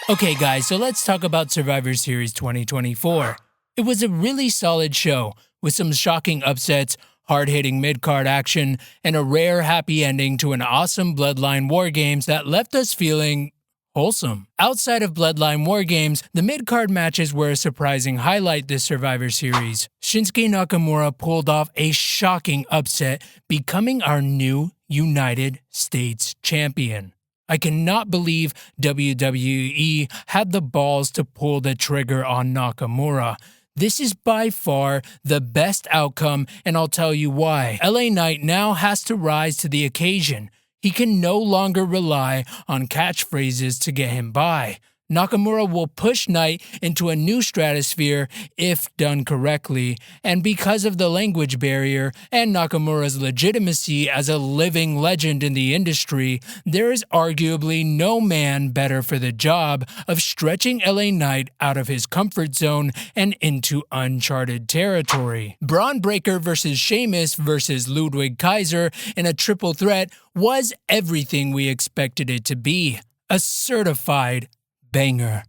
Okay guys, so let's talk about Survivor Series 2024. It was a really solid show, with some shocking upsets, hard-hitting mid-card action, and a rare happy ending to an awesome Bloodline War Games that left us feeling wholesome. Outside of Bloodline War Games, the mid-card matches were a surprising highlight this Survivor Series. Shinsuke Nakamura pulled off a shocking upset, becoming our new United States Champion. I cannot believe WWE had the balls to pull the trigger on Nakamura. This is by far the best outcome, and I'll tell you why. LA Knight now has to rise to the occasion. He can no longer rely on catchphrases to get him by. Nakamura will push Knight into a new stratosphere if done correctly, and because of the language barrier and Nakamura's legitimacy as a living legend in the industry, there is arguably no man better for the job of stretching LA Knight out of his comfort zone and into uncharted territory. Braun Breaker versus Sheamus versus Ludwig Kaiser in a triple threat was everything we expected it to be. A certified banger.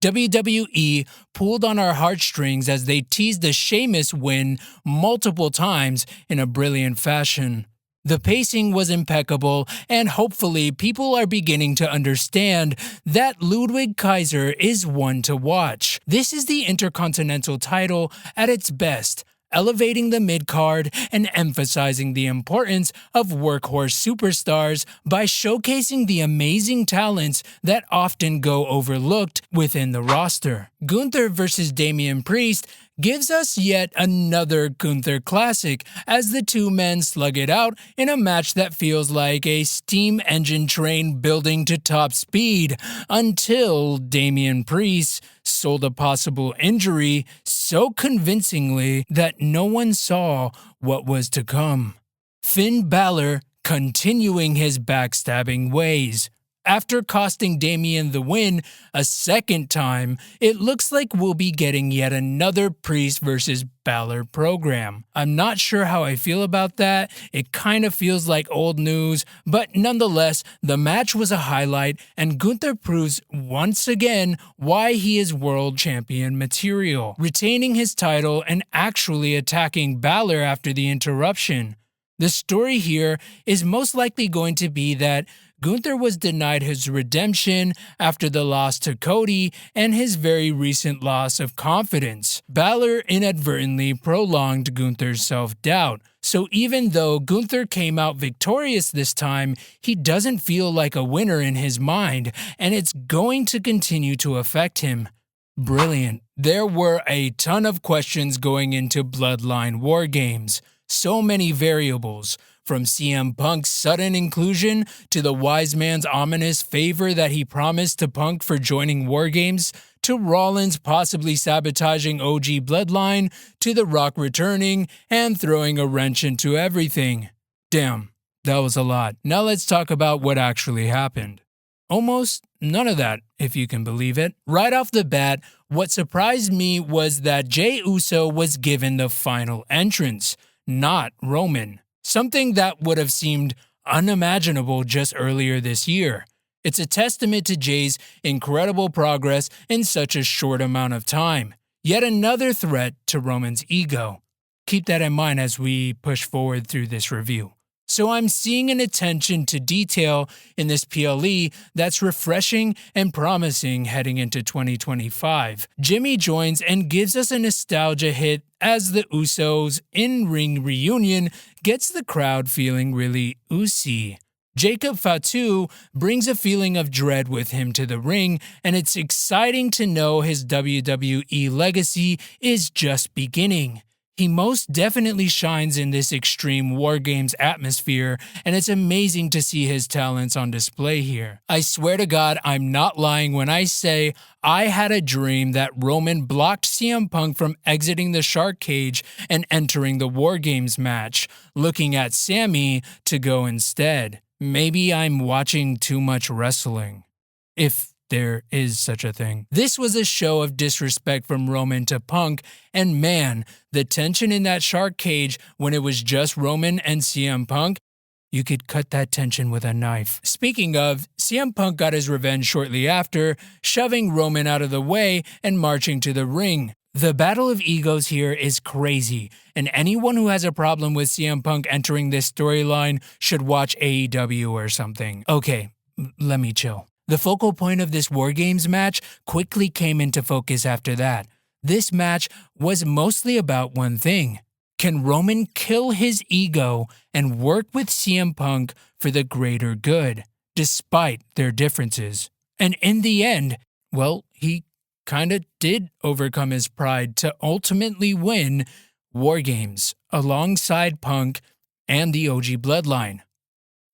WWE pulled on our heartstrings as they teased the Sheamus win multiple times in a brilliant fashion. The pacing was impeccable, and hopefully people are beginning to understand that Ludwig Kaiser is one to watch. This is the Intercontinental title at its best, elevating the mid-card and emphasizing the importance of workhorse superstars by showcasing the amazing talents that often go overlooked within the roster. Gunther versus Damian Priest gives us yet another Gunther classic as the two men slug it out in a match that feels like a steam engine train building to top speed until Damian Priest sold a possible injury so convincingly that no one saw what was to come. Finn Balor continuing his backstabbing ways. After costing Damian the win a second time, it looks like we'll be getting yet another Priest versus Balor program. I'm not sure how I feel about that. It kind of feels like old news, but nonetheless, the match was a highlight, and Gunther proves once again why he is world champion material, retaining his title and actually attacking Balor after the interruption. The story here is most likely going to be that Gunther was denied his redemption after the loss to Cody and his very recent loss of confidence. Balor inadvertently prolonged Gunther's self-doubt, so even though Gunther came out victorious this time, he doesn't feel like a winner in his mind, and it's going to continue to affect him. Brilliant. There were a ton of questions going into Bloodline War Games. So many variables. From CM Punk's sudden inclusion to the wise man's ominous favor that he promised to Punk for joining War Games, to Rollins possibly sabotaging OG Bloodline, to The Rock returning and throwing a wrench into everything. Damn, that was a lot. Now let's talk about what actually happened. Almost none of that, if you can believe it. Right off the bat, what surprised me was that Jey Uso was given the final entrance, not Roman. Something that would have seemed unimaginable just earlier this year. It's a testament to Jey's incredible progress in such a short amount of time. Yet another threat to Roman's ego. Keep that in mind as we push forward through this review. So I'm seeing an attention to detail in this PLE that's refreshing and promising heading into 2025. Jimmy joins and gives us a nostalgia hit as the Usos' in-ring reunion gets the crowd feeling really Usy. Jacob Fatu brings a feeling of dread with him to the ring, and it's exciting to know his WWE legacy is just beginning. He most definitely shines in this extreme War Games atmosphere, and it's amazing to see his talents on display here. I swear to God, I'm not lying when I say I had a dream that Roman blocked CM Punk from exiting the shark cage and entering the War Games match, looking at Sammy to go instead. Maybe I'm watching too much wrestling. If there is such a thing. This was a show of disrespect from Roman to Punk, and man, the tension in that shark cage when it was just Roman and CM Punk, you could cut that tension with a knife. Speaking of, CM Punk got his revenge shortly after, shoving Roman out of the way and marching to the ring. The battle of egos here is crazy, and anyone who has a problem with CM Punk entering this storyline should watch AEW or something. Okay, let me chill. The focal point of this War Games match quickly came into focus after that. This match was mostly about one thing. Can Roman kill his ego and work with CM Punk for the greater good, despite their differences? And in the end, well, he kinda did overcome his pride to ultimately win War Games alongside Punk and the OG Bloodline.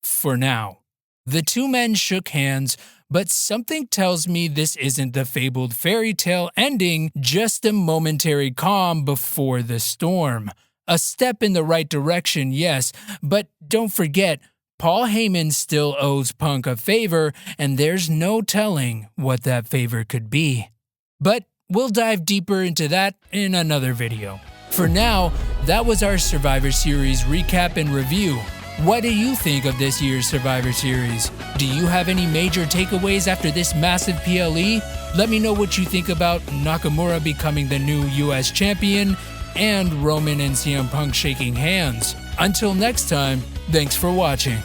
For now. The two men shook hands, but something tells me this isn't the fabled fairy tale ending, just a momentary calm before the storm. A step in the right direction, yes, but don't forget, Paul Heyman still owes Punk a favor, and there's no telling what that favor could be. But we'll dive deeper into that in another video. For now, that was our Survivor Series recap and review. What do you think of this year's Survivor Series? Do you have any major takeaways after this massive PLE? Let me know what you think about Nakamura becoming the new US champion and Roman and CM Punk shaking hands. Until next time, thanks for watching.